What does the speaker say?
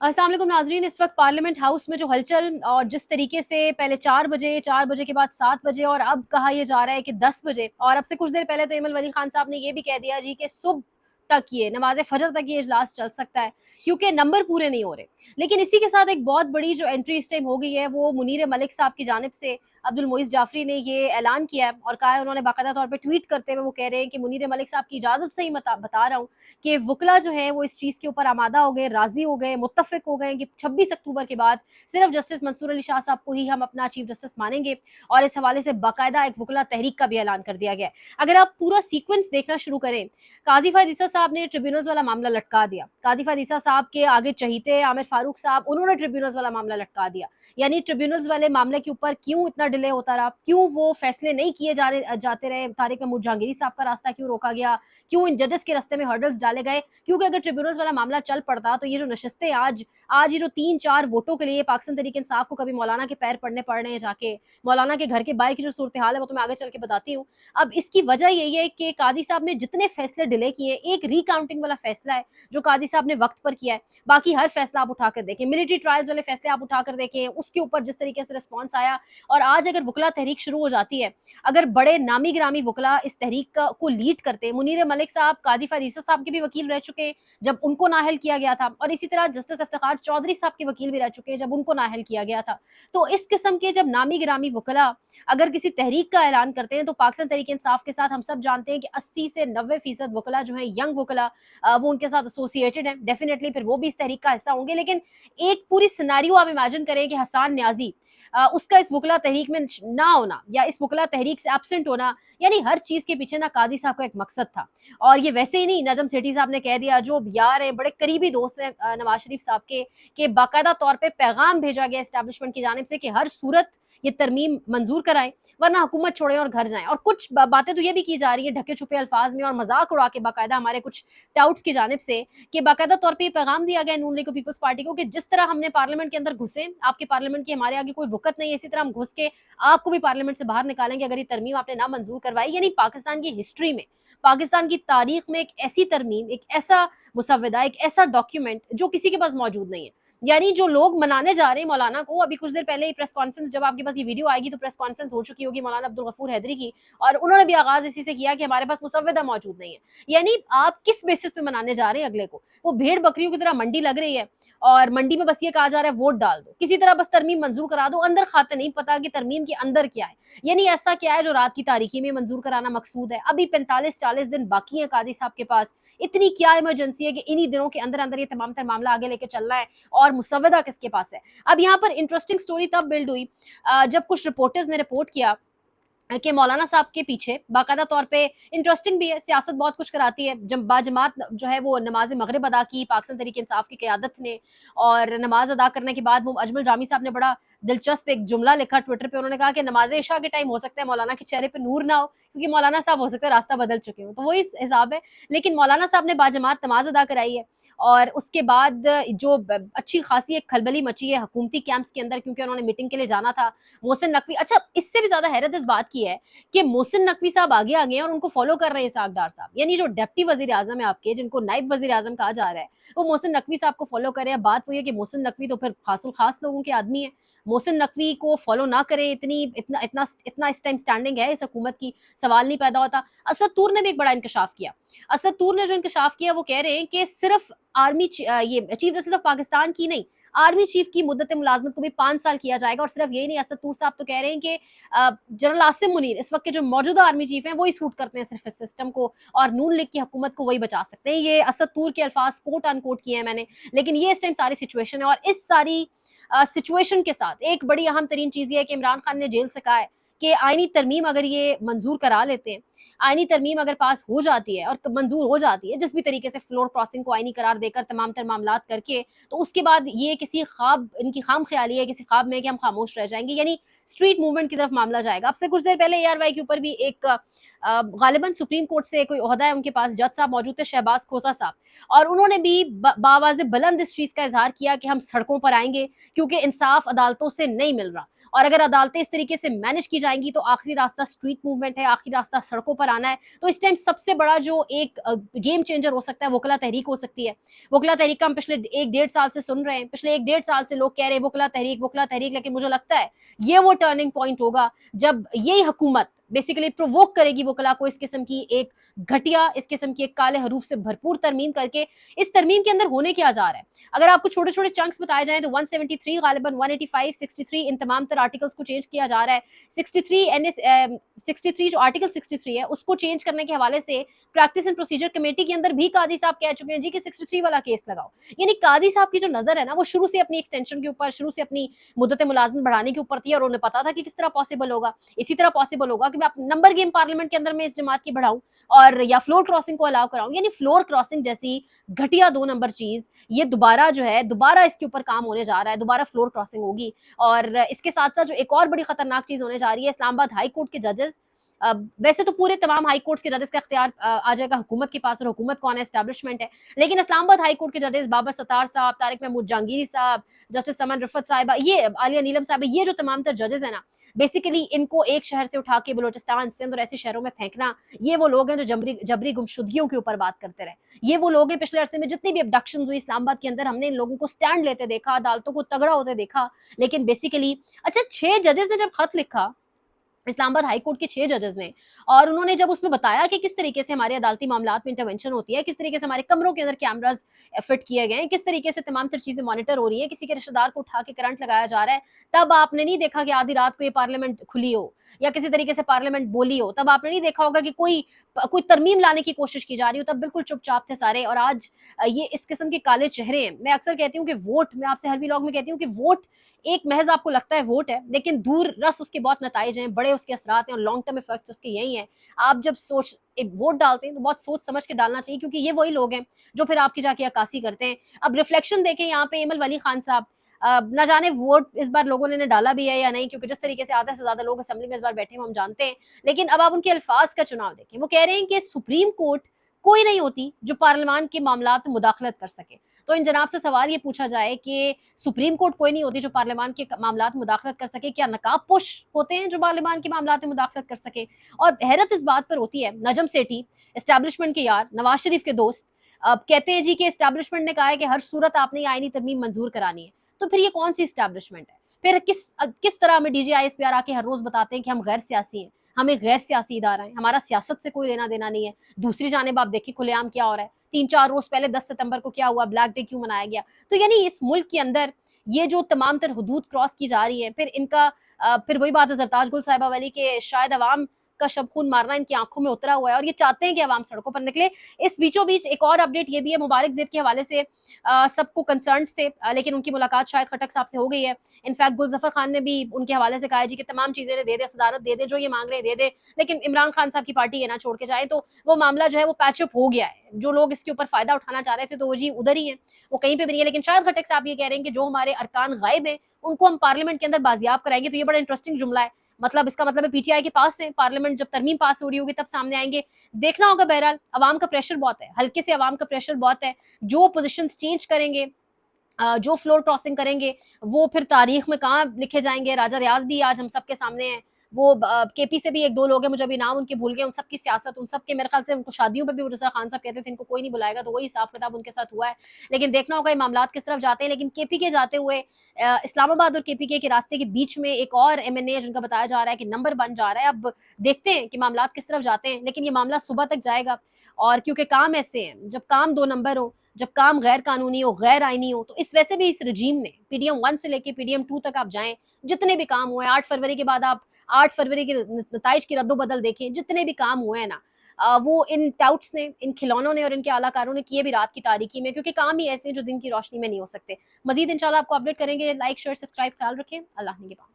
अस्सलाम वालेकुम नाज़रीन। इस वक्त पार्लियामेंट हाउस में जो हलचल और जिस तरीके से पहले 4 बजे के बाद 7 बजे और अब कहा यह जा रहा है कि 10 बजे, और अब से कुछ देर पहले तो एमल वली खान साहब ने यह भी कह दिया जी कि सुबह तक ये नमाज फजर तक ये इजलास चल सकता है क्योंकि नंबर पूरे नहीं हो रहे। लेकिन इसी के साथ एक बहुत बड़ी जो एंट्री इस टाइम हो गई है वो मुनीर मलिक साहब की जानिब से अब्दुल मोइज़ जाफरी ने ये ऐलान किया है और कहा है, उन्होंने बाकायदा तौर पर ट्वीट करते हुए वो कह रहे हैं कि मुनीर मलिक साहब की इजाज़त से ही बता रहा हूँ कि वकला जो है वो इस चीज़ के ऊपर आमादा हो गए, राज़ी हो गए, मुत्तफ़िक हो गए कि 26 अक्टूबर के बाद सिर्फ जस्टिस मंसूर अली शाह साहब को ही हम अपना चीफ जस्टिस मानेंगे। और इस हवाले से बाकायदा एक वकला तहरीक का भी ऐलान कर दिया गया है। अगर आप पूरा सीक्वेंस देखना शुरू करें, काजी फ़ायद ईसा साहब ने ट्रिब्यूनल्स वाला मामला लटका दिया। काजी फ़ायद ईसा साहब के आगे चहीते आमिर फारूक साहब, उन्होंने ट्रिब्यूनल्स वाला मामला लटका दिया। यानी ट्रिब्यूनल्स वाले मामले के ऊपर क्यों इतना डिले होता रहा, क्यों वो फैसले नहीं किए जाते रहे, तारिक महमूद जहांगीरी साहब का रास्ता क्यों रोका गया, क्यों इन जजेस के रास्ते में हर्डल्स डाले गए। क्योंकि अगर ट्रिब्यूनल्स वाला मामला चल पड़ता तो ये जो नशस्तें आज आज ये जो 3-4 वोटों के लिए पाकिस्तान तहरीक इंसाफ को कभी मौलाना के पैर पड़ने पड़ रहे हैं, जाके मौलाना के घर के बाहर की जो सूरत हाल है वो तो मैं आगे चल के बताती हूँ। अब इसकी वजह यही है कि काजी साहब ने जितने फैसले डिले किए, एक रिकाउंटिंग वाला फैसला है जो काजी साहब ने वक्त पर किया है, बाकी हर फैसला आप उठाकर देखें, मिलिट्री ट्रायल्स वाले फैसले आप उठाकर देखें, उसके ऊपर जिस तरीके से रिस्पॉन्स आया। और आज अगर वकला तहरीक शुरू हो जाती है, अगर बड़े नामी गिरामी वकला इस तहरीक को लीड करते हैं, मुनीर मलिक साहब काजी फ़ायद ईसा साहब के भी वकील रह चुके हैं जब उनको नाअहल किया गया था, और इसी तरह जस्टिस इफ्तिखार चौधरी साहब के वकील भी रह चुके हैं जब उनको नाअहल किया गया था। तो इस किस्म के जब नामी गिरामी वकला अगर किसी तहरीक का ऐलान करते हैं तो पाकिस्तान तहरीक इंसाफ के साथ हम सब जानते हैं कि 80 से 90% वकला जो है यंग वकला, वो उनके साथ एसोसिएटेड है। डेफिनेटली फिर वो भी इस तहरीक का हिस्सा होंगे। लेकिन एक पूरी सिनेरियो आप इमेजिन करें कि हसन न्याजी, उसका इस वकला तहरीक में ना होना या इस वकला तहरीक से एब्सेंट होना, यानी हर चीज़ के पीछे ना काजी साहब का एक मकसद था। और ये वैसे ही नहीं, नजम सेठी साहब ने कह दिया, जो यार हैं, बड़े करीबी दोस्त हैं नवाज शरीफ साहब के, कि बाकायदा तौर पे पैगाम भेजा गया एस्टैब्लिशमेंट की जानिब से कि हर सूरत ये तरमीम मंजूर कराएं वरना हुकूमत छोड़ें और घर जाएं। और कुछ बातें तो ये भी की जा रही है ढके छुपे अल्फाज में और मजाक उड़ा के बाकायदा हमारे कुछ टाउट्स की जानिब से कि बाकायदा तौर पे ये पैगाम दिया गया नून लीग पीपल्स पार्टी को कि जिस तरह हमने पार्लियामेंट के अंदर घुसे, आपके पार्लियामेंट की हमारे आगे कोई वक़्त नहीं है, इसी तरह हम घुस के आपको भी पार्लियामेंट से बाहर निकालेंगे अगर ये तरमीम आपने ना मंजूर करवाई। यानी पाकिस्तान की हिस्ट्री में, पाकिस्तान की तारीख में एक ऐसी तरमीम, एक ऐसा मुसव्वदा, एक ऐसा डॉक्यूमेंट जो किसी के पास मौजूद नहीं है। यानी जो लोग मनाने जा रहे हैं मौलाना को, अभी कुछ देर पहले ही प्रेस कॉन्फ्रेंस, जब आपके पास ये वीडियो आएगी तो प्रेस कॉन्फ्रेंस हो चुकी होगी मौलाना अब्दुल गफूर हैदरी की, और उन्होंने भी आगाज इसी से किया कि हमारे पास मुसव्वदा मौजूद नहीं है। यानी आप किस बेसिस पे मनाने जा रहे हैं अगले को? वो भेड़ बकरियों की तरह मंडी लग रही है और मंडी में बस ये कहा जा रहा है वोट डाल दो, किसी तरह बस तरमीम मंजूर करा दो, अंदर खाते नहीं पता कि तरमीम के अंदर क्या है। यानी ऐसा क्या है जो रात की तारीकी में मंजूर कराना मकसूद है। अभी 45-40 दिन बाकी है काजी साहब के पास, इतनी क्या इमरजेंसी है कि इन्हीं दिनों के अंदर अंदर ये तमाम तर मामला आगे लेके चलना है, और मुसव्वदा किसके पास है। अब यहाँ पर इंटरेस्टिंग स्टोरी तब बिल्ड हुई जब कुछ रिपोर्टर्स ने रिपोर्ट किया कि मौलाना साहब के पीछे बाकायदा तौर पे, इंटरेस्टिंग भी है, सियासत बहुत कुछ कराती है, जब बाजमात जो है वो नमाज मगरिब अदा की पाकिस्तान तहरीक इंसाफ की क़यादत ने, और नमाज अदा करने के बाद वो अजमल जामी साहब ने बड़ा दिलचस्प एक जुमला लिखा ट्विटर पे। उन्होंने कहा कि नमाज इशा के टाइम हो सकता है मौलाना के चेहरे पे नूर ना हो क्योंकि मौलाना साहब हो सकता है रास्ता बदल चुके हो, तो वही हिसाब है। लेकिन मौलाना साहब ने बाजमात नमाज अदा कराई है, और उसके बाद जो अच्छी खासी एक खलबली मची है हुकूमती कैंप्स के अंदर, क्योंकि उन्होंने मीटिंग के लिए जाना था। मोहसिन नकवी, अच्छा इससे भी ज्यादा हैरत इस बात की है कि मोहसिन नकवी साहब आगे आ गए हैं और उनको फॉलो कर रहे हैं इसाक डार साहब, यानी जो डिप्टी वजीर आजम है आपके, जिनको नायब वजीर आजम कहा जा रहा है, वो मोहसिन नकवी साहब को फॉलो कर रहे हैं। बात वही है कि मोहसिन नकवी तो फिर खासुल खास लोगों के आदमी है, मोहसिन नकवी को फॉलो ना करें, इतनी इतना इतना इतना इस टाइम स्टैंडिंग है इस हुकूमत की, सवाल नहीं पैदा होता। असद तूर ने भी एक बड़ा इंकशाफ किया। असद तूर ने जो इंकशाफ किया वो कह रहे हैं कि सिर्फ ये चीफ जस्टिस ऑफ पाकिस्तान की नहीं, आर्मी चीफ की मुद्दत मुलाजमत को भी 5 साल किया जाएगा। और सिर्फ यही नहीं, असद तूर साहब तो कह रहे हैं कि जनरल आसिम मुनीर इस वक्त के जो मौजूदा आर्मी चीफ हैं वही सूट करते हैं सिर्फ इस सिस्टम को, और नून लीग की हुकूमत को वही बचा सकते हैं। ये असद तूर के अल्फाज कोट अनकोट किए हैं मैंने, लेकिन ये इस टाइम सारी सिचुएशन है। और इस सारी सिचुएशन के साथ एक बड़ी अहम तरीन चीज़ ये है कि इमरान खान ने जेल से कहा है कि आईनी तरमीम अगर ये मंजूर करा लेते हैं, आईनी तरमीम अगर पास हो जाती है और मंजूर हो जाती है जिस भी तरीके से फ्लोर क्रॉसिंग को आईनी करार देकर तमाम तर मामलात करके, तो उसके बाद ये किसी ख्वाब, इनकी खाम ख्याली है किसी ख्वाब में कि हम खामोश रह जाएंगे, यानी स्ट्रीट मूवमेंट की तरफ मामला जाएगा। अब से कुछ देर पहले ARY के ऊपर भी एक गालिबन सुप्रीम कोर्ट से कोई ओहदा है उनके पास, जज साहब मौजूद थे, शहबाज खोसा साहब, और उन्होंने भी बावाज़ बुलंद इस चीज़ का इजहार किया कि हम सड़कों पर आएंगे क्योंकि इंसाफ अदालतों से नहीं मिल रहा। اور اگر عدالتیں اس طریقے سے مینج کی جائیں گی تو آخری راستہ اسٹریٹ موومنٹ ہے, آخری راستہ سڑکوں پر آنا ہے. تو اس ٹائم سب سے بڑا جو ایک گیم چینجر ہو سکتا ہے وکلا تحریک ہو سکتی ہے. وکلا تحریک کا ہم پچھلے 1-1.5 سال سے سن رہے ہیں, پچھلے 1-1.5 سال سے لوگ کہہ رہے ہیں وکلا تحریک, لیکن مجھے لگتا ہے یہ وہ ٹرننگ پوائنٹ ہوگا جب یہی حکومت بیسیکلی پرووک کرے گی وکلا کو اس قسم کی ایک گھٹیا, اس قسم کی ایک کالے حروف سے بھرپور ترمیم کر کے. اس ترمیم کے اندر ہونے کیا جا رہا ہے, اگر آپ کو چھوٹے چھوٹے چنکس بتائے جائیں تو 173 غالباً 185 63 ان تمام تر آرٹیکلز کو چینج کیا جا رہا ہے. 63 جو آرٹیکل 63 ہے اس کو چینج کرنے کے حوالے سے پریکٹس اینڈ پروسیجر کمیٹی کے اندر بھی قاضی صاحب کہہ چکے ہیں جی کہ 63 والا کیس لگاؤ. یعنی قاضی صاحب کی جو نظر ہے نا وہ شروع سے اپنی ایکسٹینشن کے اوپر, شروع سے اپنی مدت ملازمت بڑھانے کے اوپر تھی, اور انہیں پتا تھا کہ کس طرح پاسبل ہوگا. اسی طرح پاسبل ہوگا کہ میں نمبر گیم پارلیمنٹ کے اندر میں اس جماعت کی بڑھاؤں اور یا فلور کراسنگ کو الاؤ کراؤں. یعنی فلور کراسنگ جیسی گھٹیا 2 نمبر چیز یہ دوبارہ جو ہے دوبارہ اس کے اوپر کام ہونے جا رہا ہے, دوبارہ فلور کراسنگ ہوگی. اور اس کے ساتھ ساتھ جو ایک اور بڑی خطرناک چیز ہونے جا رہی ہے, اسلام آباد ہائی کورٹ کے ججز, ویسے تو پورے تمام ہائی کورٹس کے ججز کا اختیار آ جائے گا حکومت کے پاس, اور حکومت کون ہے, اسٹیبلشمنٹ ہے. لیکن اسلام آباد ہائی کورٹ کے ججز بابر ستار صاحب, طارق محمود جہانگیری صاحب, جسٹس سمن رفت صاحبہ, یہ عالیہ نیلم صاحب, یہ جو تمام تر ججز ہیں نا, بیسیکلی ان کو ایک شہر سے اٹھا کے بلوچستان, سندھ اور ایسے شہروں میں پھینکنا, یہ وہ لوگ ہیں جو جبری گمشدگیوں کے اوپر بات کرتے رہے. یہ وہ لوگ ہیں پچھلے عرصے میں جتنی بھی ابڈکشنز ہوئی اسلام آباد کے اندر, ہم نے ان لوگوں کو سٹینڈ لیتے دیکھا, عدالتوں کو تگڑا ہوتے دیکھا. لیکن بیسیکلی اچھا 6 ججز نے جب خط لکھا اسلام آباد ہائی کورٹ کے 6 ججز نے, اور انہوں نے جب اس میں بتایا کہ کس طریقے سے ہمارے عدالتی معاملات میں انٹرونشن ہوتی ہے, کس طریقے سے ہمارے کمروں کے اندر کیمراز فٹ کیے گئے ہیں, کس طریقے سے تمام تر چیزیں مانیٹر ہو رہی ہیں, کسی کے رشتہ دار کو اٹھا کے کرنٹ لگایا جا رہا ہے, تب آپ نے نہیں دیکھا کہ آدھی رات کو یہ پارلیمنٹ کھلی ہو یا کسی طریقے سے پارلیمنٹ بولی ہو, تب آپ نے نہیں دیکھا ہوگا کہ کوئی ترمیم لانے کی کوشش کی جا رہی ہو, تب بالکل چپ چاپ تھے سارے. اور آج یہ اس قسم کے کالے چہرے ہیں. میں اکثر کہتی ہوں کہ ووٹ, میں آپ سے ہر ویلاگ میں کہتی ہوں کہ ووٹ ایک محض آپ کو لگتا ہے ووٹ ہے, لیکن دور رس اس کے بہت نتائج ہیں, بڑے اس کے اثرات ہیں, اور لانگ ٹرم ایفیکٹس اس کے یہی ہیں. آپ جب ایک ووٹ ڈالتے ہیں تو بہت سوچ سمجھ کے ڈالنا چاہیے, کیونکہ یہ وہی لوگ ہیں جو پھر آپ کی جا کے عکاسی کرتے ہیں. اب ریفلیکشن دیکھیں یہاں پہ ایمل ولی خان صاحب, نہ جانے ووٹ اس بار لوگوں نے ڈالا بھی ہے یا نہیں, کیونکہ جس طریقے سے آدھے سے زیادہ لوگ اسمبلی میں اس بار بیٹھے ہیں ہم جانتے ہیں. لیکن اب آپ ان کے الفاظ کا چناؤ دیکھیں, وہ کہہ رہے ہیں کہ سپریم کورٹ کوئی نہیں ہوتی جو پارلیمان کے معاملات میں مداخلت کر سکے. تو ان جناب سے سوال یہ پوچھا جائے کہ سپریم کورٹ کوئی نہیں ہوتی جو پارلیمان کے معاملات میں مداخلت کر سکے, کیا نقاب پوش ہوتے ہیں جو پارلیمان کے معاملات میں مداخلت کر سکے؟ اور حیرت اس بات پر ہوتی ہے, نجم سیٹھی اسٹیبلشمنٹ کے یار, نواز شریف کے دوست, اب کہتے ہیں جی کہ اسٹیبلشمنٹ نے کہا ہے کہ ہر صورت آپ نے آئینی ترمیم منظور کرانی ہے. تو پھر یہ کون سی اسٹیبلشمنٹ ہے؟ پھر کس طرح ہمیں D G I S P R آ کے ہر روز بتاتے ہیں کہ ہم غیر سیاسی ہیں, ہم ایک غیر سیاسی ادارہ ہیں, ہمارا سیاست سے کوئی لینا دینا نہیں ہے. دوسری جانب آپ دیکھیں کھلے عام کیا ہو رہا ہے, 3-4 روز پہلے 10 ستمبر کو کیا ہوا, بلیک ڈے کیوں منایا گیا. تو یعنی اس ملک کے اندر یہ جو تمام تر حدود کراس کی جا رہی ہے, پھر ان کا پھر وہی بات ہے زرتاج گل صاحبہ والی کہ شاید عوام کا شب خون مارنا ان کی آنکھوں میں اترا ہوا ہے, اور یہ چاہتے ہیں کہ عوام سڑکوں پر نکلے. اس بیچوں بیچ ایک اور اپڈیٹ یہ بھی ہے, مبارک زیب کے حوالے سے سب کو کنسرنس تھے, لیکن ان کی ملاقات شاید خٹک صاحب سے ہو گئی ہے. انفیکٹ گل ظفر خان نے بھی ان کے حوالے سے کہا جی کہ تمام چیزیں دے دے, صدارت دے دے, جو یہ مانگ رہے دے دے, لیکن عمران خان صاحب کی پارٹی ہے نا چھوڑ کے جائیں. تو وہ معاملہ جو ہے وہ پیچ اپ ہو گیا ہے. جو لوگ اس کے اوپر فائدہ اٹھانا چاہ رہے تھے تو وہ جی ادھر ہی ہیں, وہ کہیں پہ بھی نہیں ہے. لیکن شاید خٹک صاحب یہ کہہ رہے ہیں کہ جو ہمارے ارکان غائب ہیں ان کو ہم پارلیمنٹ کے اندر بازیاب کرائیں گے. تو یہ بڑا انٹرسٹنگ جملہ ہے, مطلب اس کا مطلب ہے پی ٹی آئی کے پاس ہے, پارلیمنٹ جب ترمیم پاس ہو رہی ہوگی تب سامنے آئیں گے. دیکھنا ہوگا. بہرحال عوام کا پریشر بہت ہے, ہلکے سے عوام کا پریشر بہت ہے. جو پوزیشنز چینج کریں گے, جو فلور کراسنگ کریں گے, وہ پھر تاریخ میں کہاں لکھے جائیں گے. راجہ ریاض بھی آج ہم سب کے سامنے ہیں, وہ کے پی سے بھی 1-2 لوگ ہیں, مجھے ابھی نام ان کے بھول گئے. ان سب کی سیاست, ان سب کے میرے خیال سے ان کو شادیوں پہ بھی رضا خان صاحب کہتے تھے ان کو کوئی نہیں بلائے گا, تو وہی حساب کتاب ان کے ساتھ ہوا ہے. لیکن دیکھنا ہوگا یہ معاملات کس طرف جاتے ہیں. لیکن کے پی کے جاتے ہوئے اسلام آباد اور کے پی کے راستے کے بیچ میں ایک اور ایم این اے جن کا بتایا جا رہا ہے کہ نمبر بن جا رہا ہے. اب دیکھتے ہیں کہ معاملات کس طرف جاتے ہیں, لیکن یہ معاملہ صبح تک جائے گا. اور کیونکہ کام ایسے ہیں, جب کام 2 نمبر ہو, جب کام غیر قانونی ہو, غیر آئینی ہو, تو اس ویسے بھی اس رجیم نے پی ڈی ایم 1 سے لے کے پی ڈی ایم 2 تک آپ جائیں, جتنے بھی کام ہوئے 8 فروری کے بعد آپ 8 فروری کے نتائج کی رد و بدل دیکھیں, جتنے بھی کام ہوئے ہیں نا, وہ ان ٹاؤٹس نے, ان کھلونوں نے اور ان کے اعلیٰ کاروں نے کیے بھی رات کی تاریکی میں, کیونکہ کام ہی ایسے ہیں جو دن کی روشنی میں نہیں ہو سکتے. مزید انشاءاللہ آپ کو اپڈیٹ کریں گے. لائک شیئر سبسکرائب, خیال رکھیں. اللہ نگہبان.